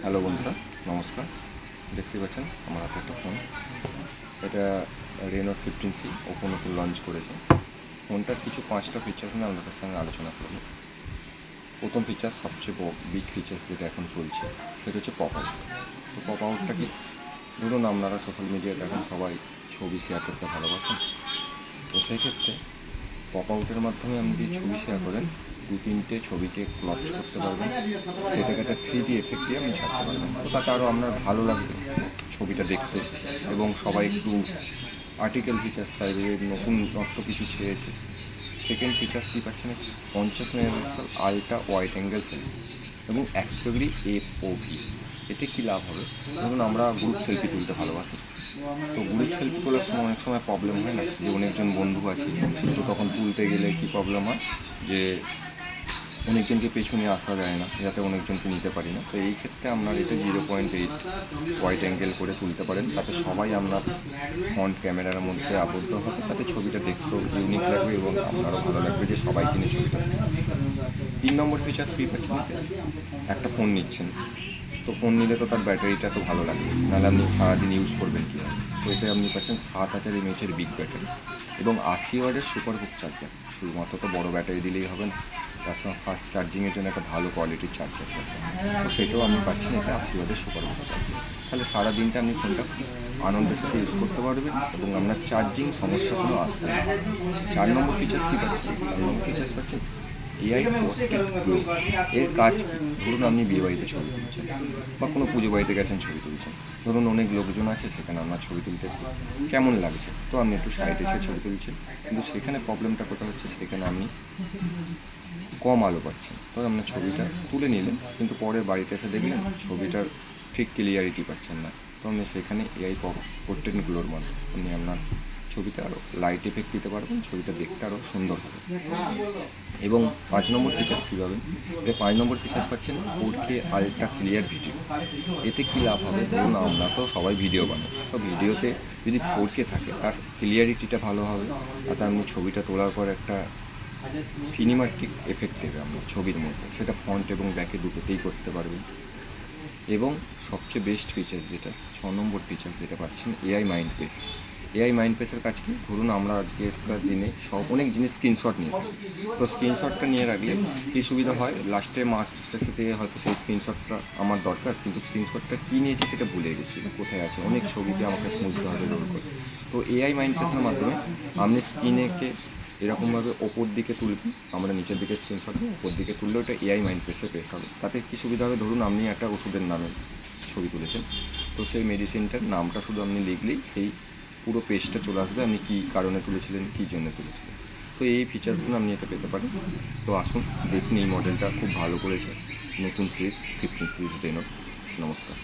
Hello বন্ধুরা, নমস্কার। দেখতে পাচ্ছেন আমার হাতে একটা ফোন। এটা রেনো 15C ওপো নতুন লঞ্চ করেছে। ফোনটার কিছু 5টা ফিচার্স নিয়ে আপনাদের সঙ্গে আলোচনা করব। প্রথম ফিচার্স, সবচেয়ে বিগ ফিচার্স যেটা এখন চলছে, সেটা হচ্ছে পপ আউট। তো পপ আউটটা কি? ধরুন আপনারা সোশ্যাল মিডিয়াতে এখন সবাই ছবি শেয়ার করতে ভালোবাসেন। তো সেই ক্ষেত্রে পপ আউটের মাধ্যমে আপনি ছবি শেয়ার করেন, 2-3টে ছবিকে ক্লচ করতে পারবেন, সেটাকে একটা 3D এফেক্ট দিয়ে আপনি ছাড়তে পারবেন। তো তাতে আরও আপনার ভালো লাগবে ছবিটা দেখতে, এবং সবাই একটু আর্টিকেল ফিচার্স চাইবে, নতুনত্ব কিছু চেয়েছে। সেকেন্ড ফিচার্স কী পাচ্ছেন? 50 megapixel ultra wide angle selfie এবং অ্যাক্টিভলি এপওভি। এতে কী লাভ হবে? ধরুন আমরা গ্রুপ সেলফি তুলতে ভালোবাসি। তো গ্রুপ সেলফি তোলার সময় অনেক সময় প্রবলেম হয় না, যে অনেকজন বন্ধু আছে, তো তখন তুলতে গেলে কী প্রবলেম হয়, যে অনেকজনকে পেছনে আসা যায় না, যাতে অনেকজনকে নিতে পারি না। তো এই ক্ষেত্রে আপনার এটা 0.8 ওয়াইড অ্যাঙ্গেল করে তুলতে পারেন, তাতে সবাই আপনার ফ্রন্ট ক্যামেরার মধ্যে আবদ্ধ হবে, তাতে ছবিটা দেখতেও ইউনিক লাগবে এবং আপনারও ভালো লাগবে যে সবাই কিনে ছবিটা। 3 নম্বর ফিচার্স কী পাচ্ছেন? একটা ফোন নিচ্ছেন, তো ফোন নিলে তো তার ব্যাটারিটা তো ভালো লাগবে, নাহলে আপনি সারাদিন ইউজ করবেন কীভাবে? তো এতে আপনি পাচ্ছেন 7000 mAh বিগ ব্যাটারি এবং 80 ওয়াটের সুপার হুক চার্জার। শুধুমাত্র তো বড় ব্যাটারি দিলেই হবে না, তার সঙ্গে ফাস্ট চার্জিংয়ের জন্য একটা ভালো কোয়ালিটির চার্জার দরকার। তো সেটাও আপনি পাচ্ছেন এতে 80 ওয়াটের সুপার হুক চার্জার। তাহলে সারা দিনটা আপনি ফোনটা আনন্দের সাথে ইউজ করতে পারবেন এবং আপনার চার্জিং সমস্যা কোনো আসবে না। 4 নম্বর ফিচার্স কী পাচ্ছেন? 4 নম্বর ফিচার্স পাচ্ছেন এআই পোর্ট্রেট গ্লো। এর কাজ কী? ধরুন আপনি বিয়েবাড়িতে ছবি তুলছেন বা কোনো পুজো বাড়িতে গেছেন ছবি তুলছেন, ধরুন অনেক লোকজন আছে, সেখানে আপনার ছবি তুলতে কেমন লাগছে, তো আপনি একটু সাইডে এসে ছবি তুলছেন, কিন্তু সেখানে প্রবলেমটা কোথায় হচ্ছে? সেখানে আপনি কম আলো পাচ্ছেন, তো আপনার ছবিটা তুলে নিলেন, কিন্তু পরে বাড়িতে এসে দেখলেন ছবিটার ঠিক ক্লিয়ারিটি পাচ্ছেন না। তো আপনি সেখানে এআই পোর্ট্রেটগুলোর মাধ্যমে আপনি আপনার ছবিতে আরও লাইট এফেক্ট দিতে পারবেন, ছবিটা দেখতে আরও সুন্দর হবে। এবং 5 নম্বর ফিচার্স কী পাবেন? 5 নম্বর ফিচার্স পাচ্ছেন 4K আলট্রা ক্লিয়ার ভিডিও। এতে কী লাভ হবে? ধরুন আমরা তো সবাই ভিডিও বানাই, তো ভিডিওতে যদি 4K থাকে, তার ক্লিয়ারিটিটা ভালো হবে, তাতে আপনি ছবিটা তোলার পর একটা সিনেমাটিক এফেক্ট দেবে আপনার ছবির মধ্যে, সেটা ফ্রন্ট এবং ব্যাকে দুটোতেই করতে পারবেন। এবং সবচেয়ে বেস্ট ফিচার্স যেটা, 6 নম্বর ফিচার্স যেটা পাচ্ছেন, এআই মাইন্ডস্পেস। এআই মাইন্ডস্পেসের কাজ কি? ধরুন আমরা আজকেরকার দিনে অনেক জিনিস স্ক্রিনশট নিয়ে থাকি, তো স্ক্রিনশটটা নিয়ে রাখলে কী সুবিধা হয়, লাস্টে মাস শেষে দিয়ে হয়তো সেই স্ক্রিনশটটা আমার দরকার, কিন্তু স্ক্রিনশটটা কী নিয়েছি সেটা ভুলে গেছি, কোথায় আছে, অনেক ছবিতে আমাকে খুঁজতে হবে রোল করে। তো এআই মাইন্ডস্পেসের মাধ্যমে আপনি স্ক্রিনেকে এরকমভাবে ওপর দিকে তুলবেন, আমরা নিচের দিকে স্ক্রিনশট নিই, ওপর দিকে তুললে ওটা এআই মাইন্ডস্পেসে পেশ হবে। তাতে কী সুবিধা হবে? ধরুন আপনি একটা ওষুধের নামে ছবি তুলেছেন, তো সেই মেডিসিনটার নামটা শুধু আপনি লিখলেই সেই পুরো পেজটা চলে আসবে, আপনি কী কারণে তুলেছিলেন, কী জন্য তুলেছিলেন। তো এই ফিচার্সগুলো আপনি এটা পেতে পারেন। তো আসুন দেখুন, এই মডেলটা খুব ভালো করেছে, নতুন সিরিজ 15 সিরিজ রেনো। নমস্কার।